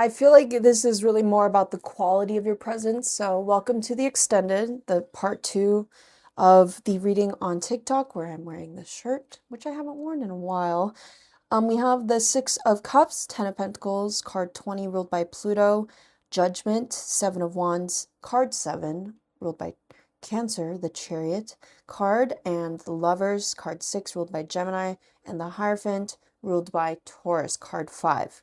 I feel like this is really more about the quality of your presence. So, welcome to the extended, the part two of the reading on TikTok, where I'm wearing this shirt, which I haven't worn in a while. We have the Six of Cups, Ten of Pentacles, card 20, ruled by Pluto, Judgment, Seven of Wands, card 7, ruled by Cancer, the Chariot card, and the Lovers, card 6, ruled by Gemini, and the Hierophant, ruled by Taurus, card 5.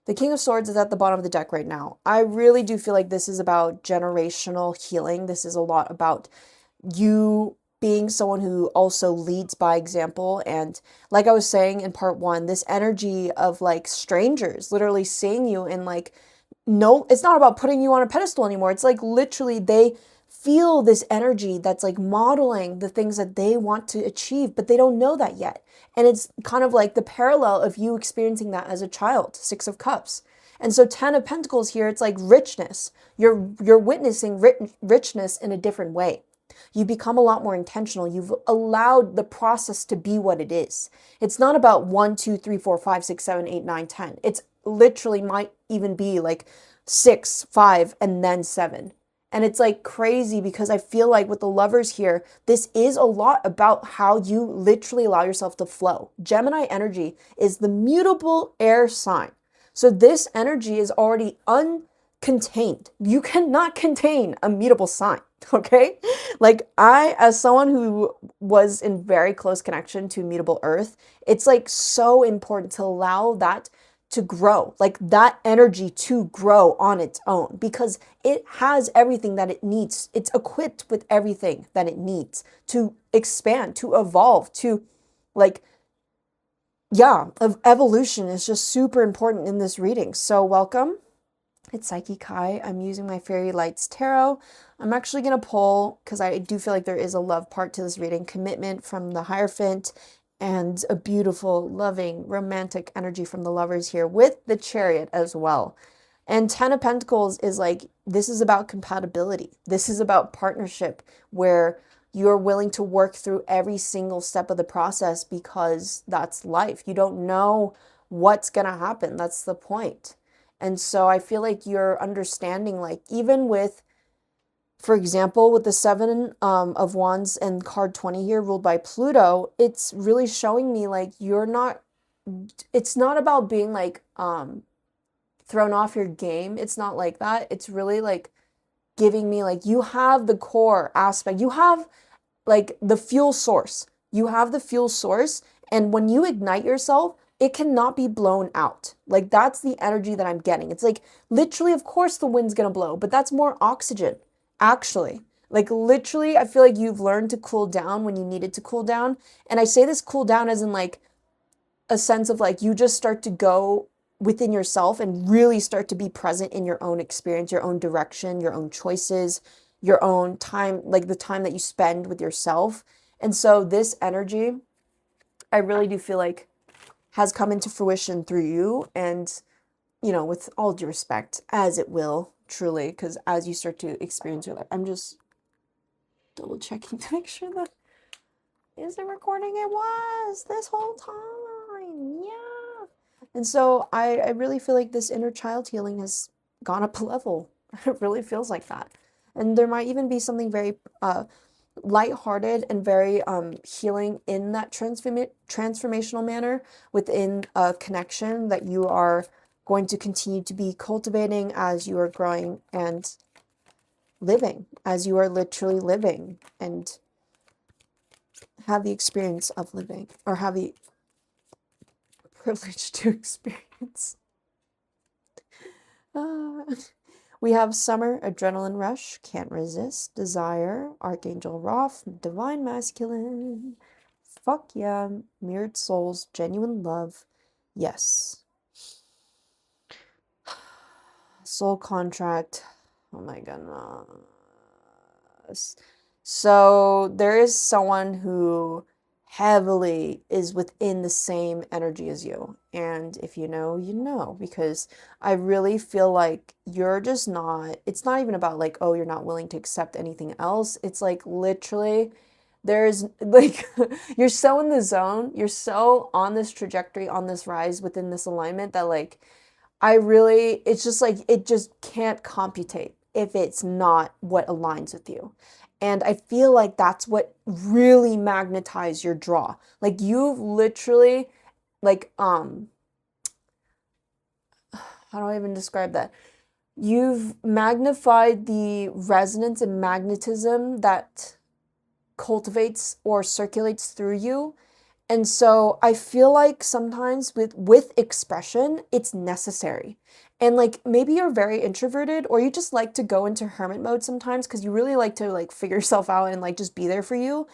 The King of Swords is at the bottom of the deck right now. I really do feel like this is about generational healing. This is a lot about you being someone who also leads by example. And like I was saying in part one, this energy of like strangers literally seeing you and like, no, it's not about putting you on a pedestal anymore. It's like literally they feel this energy that's like modeling the things that they want to achieve, but they don't know that yet. And it's kind of like the parallel of you experiencing that as a child, Six of Cups. And so Ten of Pentacles here, it's like richness. You're witnessing richness in a different way. You become a lot more intentional. You've allowed the process to be what it is. It's not about 1, 2, 3, 4, 5, 6, 7, 8, 9, 10. It's literally might even be like 6, 5, and then 7. And it's like crazy because I feel like with the Lovers here, this is a lot about how you literally allow yourself to flow. Gemini energy is the mutable air sign. So this energy is already uncontained. You cannot contain a mutable sign, okay? Like I, as someone who was in very close connection to mutable earth, it's like so important to allow that to grow, like that energy to grow on its own because it has everything that it needs. It's equipped with everything that it needs to expand, to evolve, to like, yeah, evolution is just super important in this reading. So welcome. It's Psyche Kai. I'm using my Fairy Lights Tarot. I'm actually going to pull, because I do feel like there is a love part to this reading, commitment from the Hierophant, and a beautiful, loving, romantic energy from the Lovers here with the Chariot as well. And Ten of Pentacles is like, this is about compatibility. This is about partnership where you're willing to work through every single step of the process because that's life. You don't know what's going to happen. That's the point. And so I feel like you're understanding, like, even with, for example, with the Seven of Wands and card 20 here, ruled by Pluto, it's really showing me, like, it's not about being, like, thrown off your game. It's not like that. It's really, like, giving me, like, you have the core aspect. You have, like, the fuel source. You have the fuel source, and when you ignite yourself, it cannot be blown out. Like, that's the energy that I'm getting. It's like, literally, of course the wind's gonna blow, but that's more oxygen, actually. Like, literally, I feel like you've learned to cool down when you needed to cool down. And I say this cool down as in, like, a sense of, like, you just start to go within yourself and really start to be present in your own experience, your own direction, your own choices, your own time, like the time that you spend with yourself. And so this energy, I really do feel like has come into fruition through you. And, you know, with all due respect, as it will, truly, because as you start to experience your life, I'm just double checking to make sure that is it recording. It was this whole time. Yeah. And so I really feel like this inner child healing has gone up a level. It really feels like that. And there might even be something very lighthearted and very healing in that transformational manner within a connection that you are going to continue to be cultivating as you are growing and living, as you are literally living and have the experience of living, or have the privilege to experience. We have Summer, Adrenaline Rush, Can't Resist, Desire, Archangel Roth, Divine Masculine, Fuck Yeah, Mirrored Souls, Genuine Love, Yes. Soul Contract, oh my goodness. So there is someone who heavily is within the same energy as you. And if you know, you know, because I really feel like you're just not, it's not even about like, oh, you're not willing to accept anything else. It's like literally there's like, you're so in the zone, you're so on this trajectory, on this rise within this alignment that like, it's just like, it just can't computate if it's not what aligns with you. And I feel like that's what really magnetized your draw. Like you've literally, like, how do I even describe that? You've magnified the resonance and magnetism that cultivates or circulates through you. And so I feel like sometimes with expression, it's necessary. And like maybe you're very introverted or you just like to go into hermit mode sometimes because you really like to like figure yourself out and like just be there for you.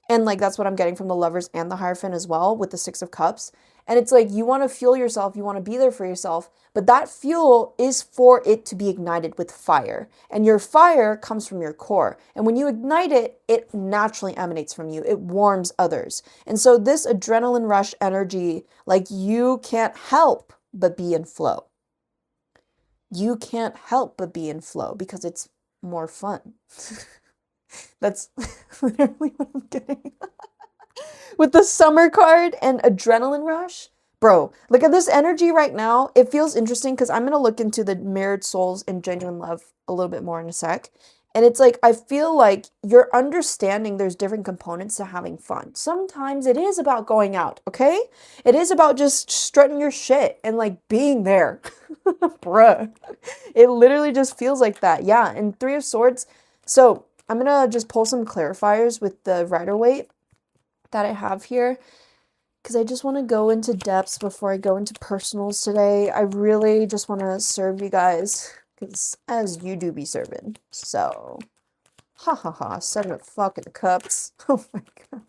And like that's what I'm getting from the Lovers and the Hierophant as well with the Six of Cups. And it's like you want to fuel yourself, you want to be there for yourself, but that fuel is for it to be ignited with fire. And your fire comes from your core. And when you ignite it, it naturally emanates from you. It warms others. And so this adrenaline rush energy, like you can't help but be in flow. You can't help but be in flow because it's more fun. That's literally what I'm getting. With the summer card and adrenaline rush, bro, look at this energy right now. It feels interesting because I'm going to look into the mirrored souls and genuine love a little bit more in a sec. And it's like, I feel like you're understanding there's different components to having fun. Sometimes it is about going out, okay? It is about just strutting your shit and like being there. Bruh. It literally just feels like that. Yeah, and Three of Swords. So I'm going to just pull some clarifiers with the Rider-Waite that I have here because I just want to go into depths before I go into personals today. I really just want to serve you guys because as you do be serving. So, ha ha ha, 7 of fucking cups. Oh my god.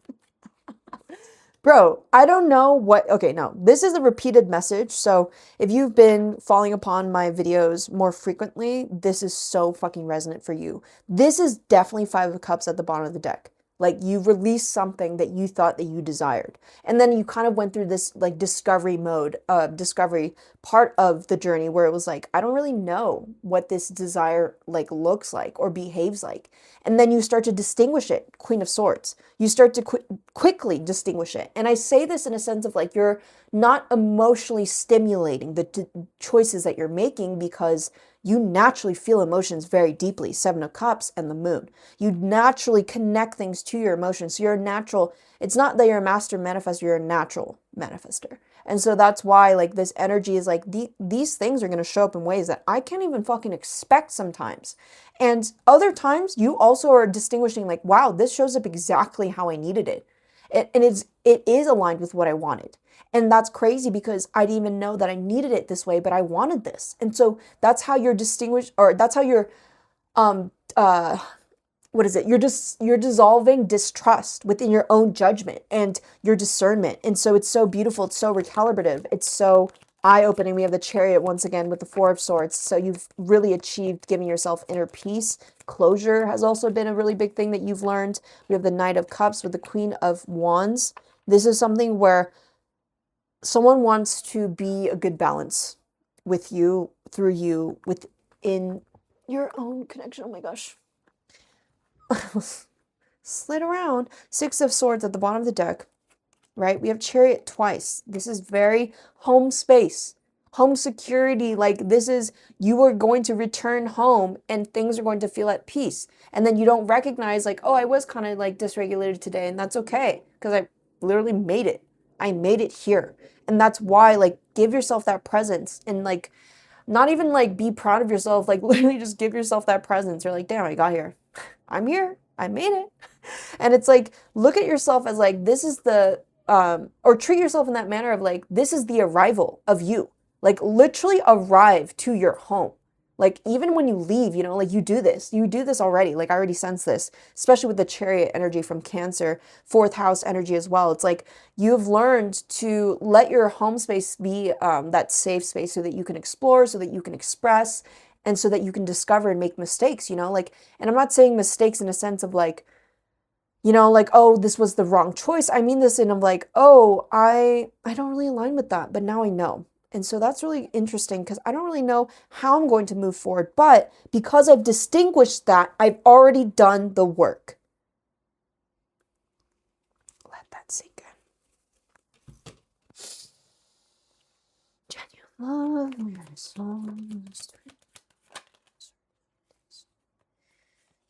Bro, I don't know what, okay, no, this is a repeated message, so if you've been falling upon my videos more frequently, this is so fucking resonant for you. This is definitely 5 of Cups at the bottom of the deck. Like, you released something that you thought that you desired. And then you kind of went through this, like, discovery mode, discovery part of the journey where it was like, I don't really know what this desire, like, looks like or behaves like. And then you start to distinguish it, Queen of Swords. You start to quickly distinguish it. And I say this in a sense of, like, you're not emotionally stimulating the choices that you're making because you naturally feel emotions very deeply. 7 of Cups and the Moon. You naturally connect things to your emotions. So you're a natural, it's not that you're a master manifestor, you're a natural manifester. And so that's why like this energy is like these things are going to show up in ways that I can't even fucking expect sometimes. And other times you also are distinguishing like, wow, this shows up exactly how I needed it. And it is aligned with what I wanted. And that's crazy because I didn't even know that I needed it this way, but I wanted this. And so that's how you're distinguished, or that's how you're, what is it? You're dissolving distrust within your own judgment and your discernment. And so it's so beautiful. It's so recalibrative. It's so eye-opening. We have the Chariot once again with the 4 of Swords. So you've really achieved giving yourself inner peace. Closure has also been a really big thing that you've learned. We have the Knight of Cups with the Queen of Wands. This is something where someone wants to be a good balance with you, through you, within your own connection. Oh my gosh. Slid around. 6 of Swords at the bottom of the deck, right? We have Chariot twice. This is very home space, home security. Like this is, you are going to return home and things are going to feel at peace. And then you don't recognize like, oh, I was kind of like dysregulated today and that's okay because I literally made it. I made it here. And that's why like give yourself that presence and like not even like be proud of yourself, like literally just give yourself that presence. You're like, damn, I got here. I'm here. I made it. And it's like, look at yourself as like, this is the, or treat yourself in that manner of like, this is the arrival of you. Like literally arrive to your home. Like even when you leave, you know, like you do this already. Like I already sense this, especially with the Chariot energy from Cancer, 4th house energy as well. It's like you've learned to let your home space be that safe space so that you can explore, so that you can express, and so that you can discover and make mistakes, you know, like, and I'm not saying mistakes in a sense of like, you know, like, oh, this was the wrong choice. I mean this in of like, oh, I don't really align with that, but now I know. And so that's really interesting because I don't really know how I'm going to move forward, but because I've distinguished that, I've already done the work. Let that sink in. Genuinely.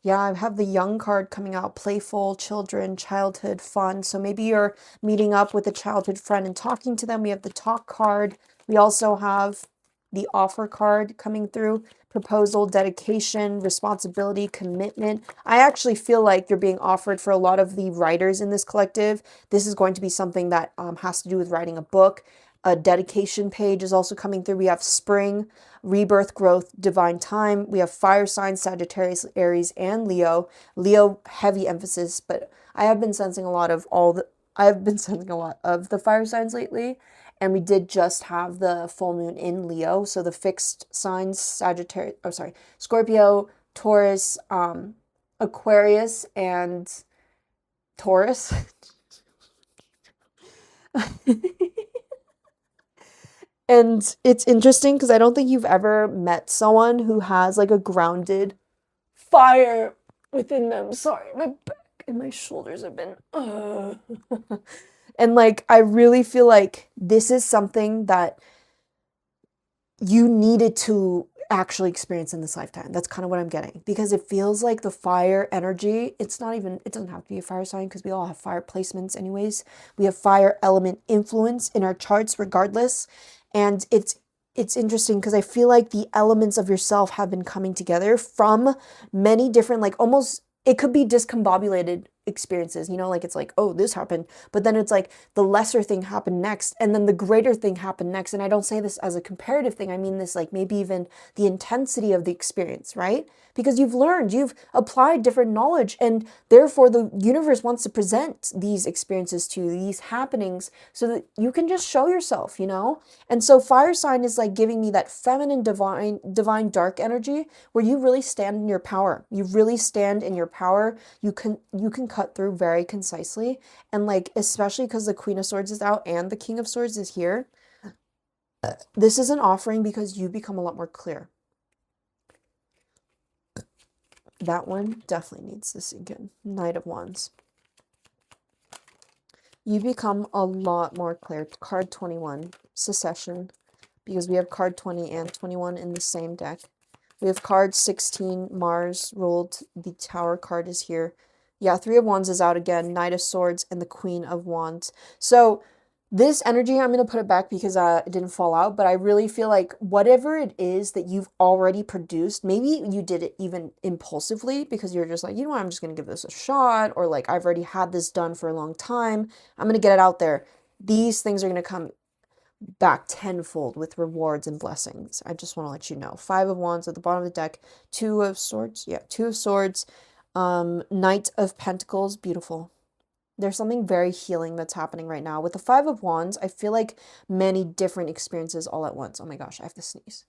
Yeah, I have the young card coming out, playful, children, childhood, fun. So maybe you're meeting up with a childhood friend and talking to them. We have the talk card. We also have the offer card coming through, proposal, dedication, responsibility, commitment. I actually feel like you're being offered for a lot of the writers in this collective. This is going to be something that has to do with writing a book. A dedication page is also coming through. We have spring, rebirth, growth, divine time. We have fire signs, Sagittarius, Aries, and Leo. Leo, heavy emphasis, but I have been sensing a lot of the fire signs lately. And we did just have the full moon in Leo. So the fixed signs, Scorpio, Taurus, Aquarius, and Taurus. And it's interesting because I don't think you've ever met someone who has like a grounded fire within them. Sorry, my back and my shoulders have been. And like, I really feel like this is something that you needed to actually experience in this lifetime. That's kind of what I'm getting, because it feels like the fire energy, it doesn't have to be a fire sign because we all have fire placements anyways. We have fire element influence in our charts regardless. And it's interesting because I feel like the elements of yourself have been coming together from many different, like almost, it could be discombobulated experiences, like it's like, oh, this happened, but then it's like the lesser thing happened next, and then the greater thing happened next. And I don't say this as a comparative thing, I mean this like maybe even the intensity of the experience, right? Because you've applied different knowledge, and therefore the universe wants to present these experiences to you, these happenings, so that you can just show yourself. And so fire sign is like giving me that feminine divine dark energy where you really stand in your power. You really stand in your power. You can cut through very concisely, and like especially because the Queen of Swords is out and the King of Swords is here, this is an offering because you become a lot more clear. That one definitely needs to sink in. Knight of Wands. You become a lot more clear. Card 21, Secession, because we have card 20 and 21 in the same deck. We have card 16, Mars ruled. The Tower card is here. Yeah, Three of Wands is out again. Knight of Swords and the Queen of Wands. So this energy, I'm going to put it back because it didn't fall out, but I really feel like whatever it is that you've already produced, maybe you did it even impulsively because you're just like, you know what, I'm just going to give this a shot, or like, I've already had this done for a long time. I'm going to get it out there. These things are going to come back tenfold with rewards and blessings. I just want to let you know. Five of Wands at the bottom of the deck. Two of Swords. Yeah, Two of Swords. Knight of Pentacles. Beautiful. There's something very healing that's happening right now. With the Five of Wands, I feel like many different experiences all at once. Oh my gosh, I have to sneeze.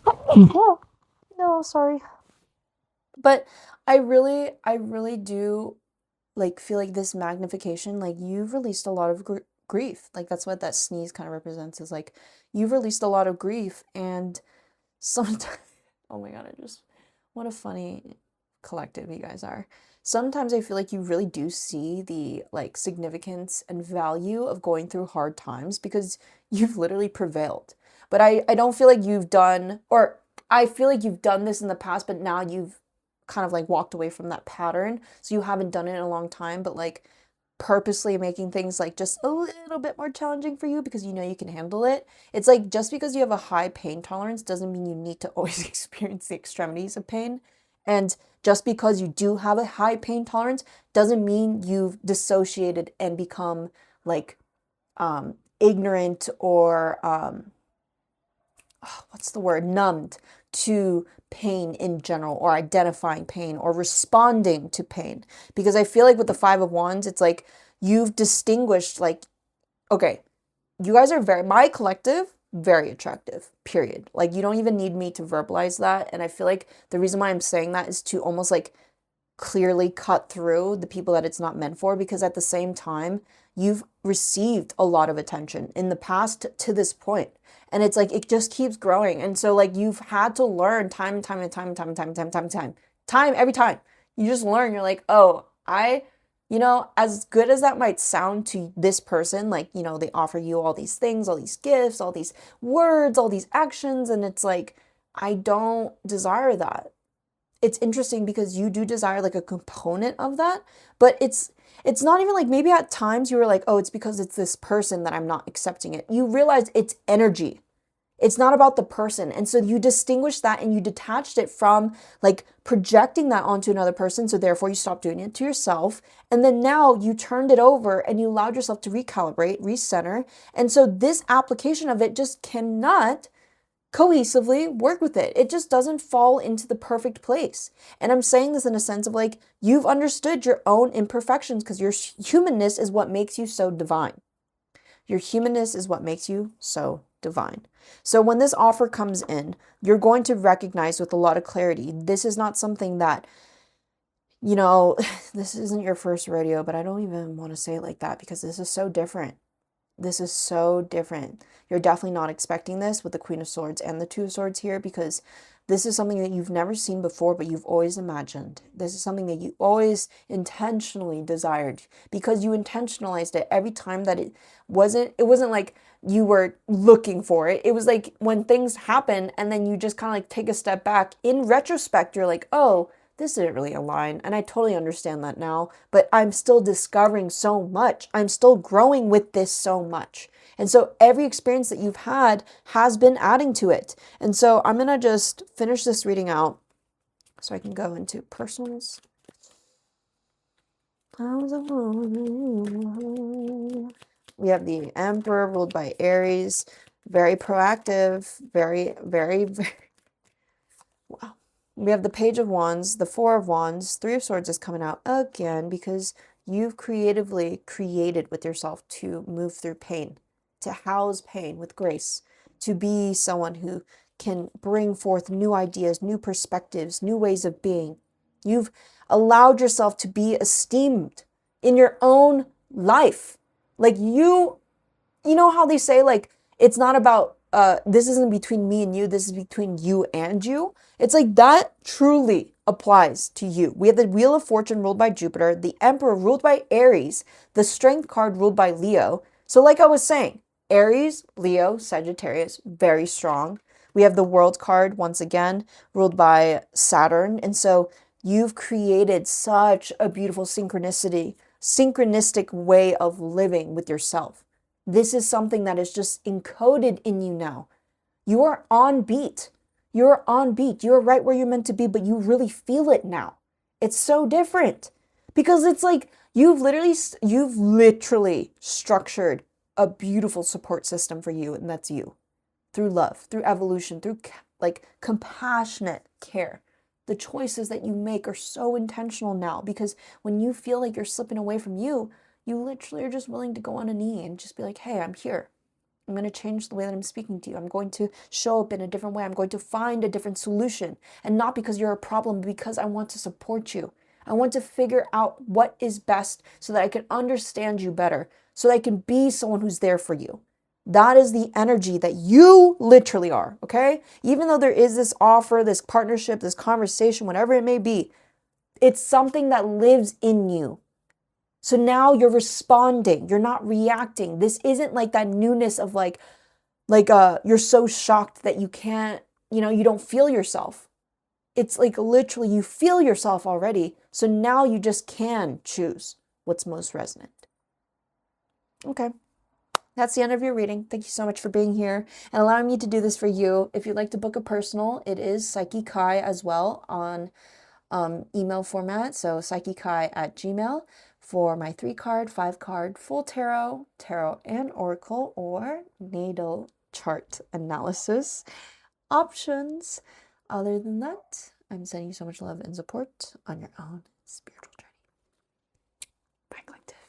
Oh my gosh. No, sorry. But I really do like feel like this magnification, like you've released a lot of grief. Like that's what that sneeze kind of represents, is like you've released a lot of grief. And sometimes, oh my God, what a funny collective you guys are. Sometimes I feel like you really do see the like significance and value of going through hard times because you've literally prevailed. But I don't feel like you've done, or I feel like you've done this in the past, but now you've kind of like walked away from that pattern. So you haven't done it in a long time, but like purposely making things like just a little bit more challenging for you because you know you can handle it. It's like just because you have a high pain tolerance doesn't mean you need to always experience the extremities of pain. And just because you do have a high pain tolerance doesn't mean you've dissociated and become like ignorant or what's the word, numbed to pain in general, or identifying pain or responding to pain. Because I feel like with the Five of Wands, it's like you've distinguished, like, okay, you guys are my collective, very attractive, period. Like you don't even need me to verbalize that. And I feel like the reason why I'm saying that is to almost like clearly cut through the people that it's not meant for, because at the same time, you've received a lot of attention in the past to this point. And it's like, it just keeps growing. And so like, you've had to learn time every time. You just learn, you're like, oh, You know, as good as that might sound to this person, like, you know, they offer you all these things, all these gifts, all these words, all these actions, and it's like, I don't desire that. It's interesting because you do desire like a component of that, but it's not even like, maybe at times you were like, oh, it's because it's this person that I'm not accepting it. You realize it's energy. It's not about the person. And so you distinguished that and you detached it from like projecting that onto another person. So therefore you stopped doing it to yourself. And then now you turned it over and you allowed yourself to recalibrate, recenter. And so this application of it just cannot cohesively work with it. It just doesn't fall into the perfect place. And I'm saying this in a sense of like, you've understood your own imperfections because your humanness is what makes you so divine. Your humanness is what makes you so divine. So when this offer comes in, you're going to recognize with a lot of clarity, this is not something that, you know, this isn't your first rodeo, but I don't even want to say it like that because this is so different. This is so different. You're definitely not expecting this with the Queen of Swords and the Two of Swords here because this is something that you've never seen before, but you've always imagined. This is something that you always intentionally desired because you intentionalized it every time that it wasn't like you were looking for it. It was like when things happen and then you just kind of like take a step back. In retrospect, you're like, oh, this didn't really align. And I totally understand that now, but I'm still discovering so much. I'm still growing with this so much. And so every experience that you've had has been adding to it. And so I'm going to just finish this reading out so I can go into personals. We have the Emperor ruled by Aries, very proactive, very, very, very, wow. We have the Page of Wands, the Four of Wands, Three of Swords is coming out again because you've creatively created with yourself to move through pain, to house pain with grace, to be someone who can bring forth new ideas, new perspectives, new ways of being. You've allowed yourself to be esteemed in your own life. Like you know how they say like, it's not about, this isn't between me and you, this is between you and you. It's like that truly applies to you. We have the Wheel of Fortune ruled by Jupiter, the Emperor ruled by Aries, the Strength card ruled by Leo. So like I was saying, Aries, Leo, Sagittarius, very strong. We have the World card once again ruled by Saturn. And so you've created such a beautiful synchronistic way of living with yourself. This is something that is just encoded in you now. You are on beat. You're on beat. You're right where you're meant to be, but you really feel it now. It's so different because it's like you've literally structured a beautiful support system for you, and that's you. Through love, through evolution, through like compassionate care. The choices that you make are so intentional now because when you feel like you're slipping away from you, you literally are just willing to go on a knee and just be like, hey, I'm here. I'm going to change the way that I'm speaking to you. I'm going to show up in a different way. I'm going to find a different solution. And not because you're a problem, but because I want to support you. I want to figure out what is best so that I can understand you better, so that I can be someone who's there for you. That is the energy that you literally are, okay? Even though there is this offer, this partnership, this conversation, whatever it may be, it's something that lives in you. So now you're responding, you're not reacting. This isn't like that newness of like you're so shocked that you can't, you don't feel yourself. It's like literally you feel yourself already. So now you just can choose what's most resonant. Okay. That's the end of your reading. Thank you so much for being here and allowing me to do this for you. If you'd like to book a personal, it is Psyche Kai as well on email format. So psychekai@gmail for my 3-card, 5-card full tarot and oracle or natal chart analysis options. Other than that, I'm sending you so much love and support on your own spiritual journey. Bye, Collective.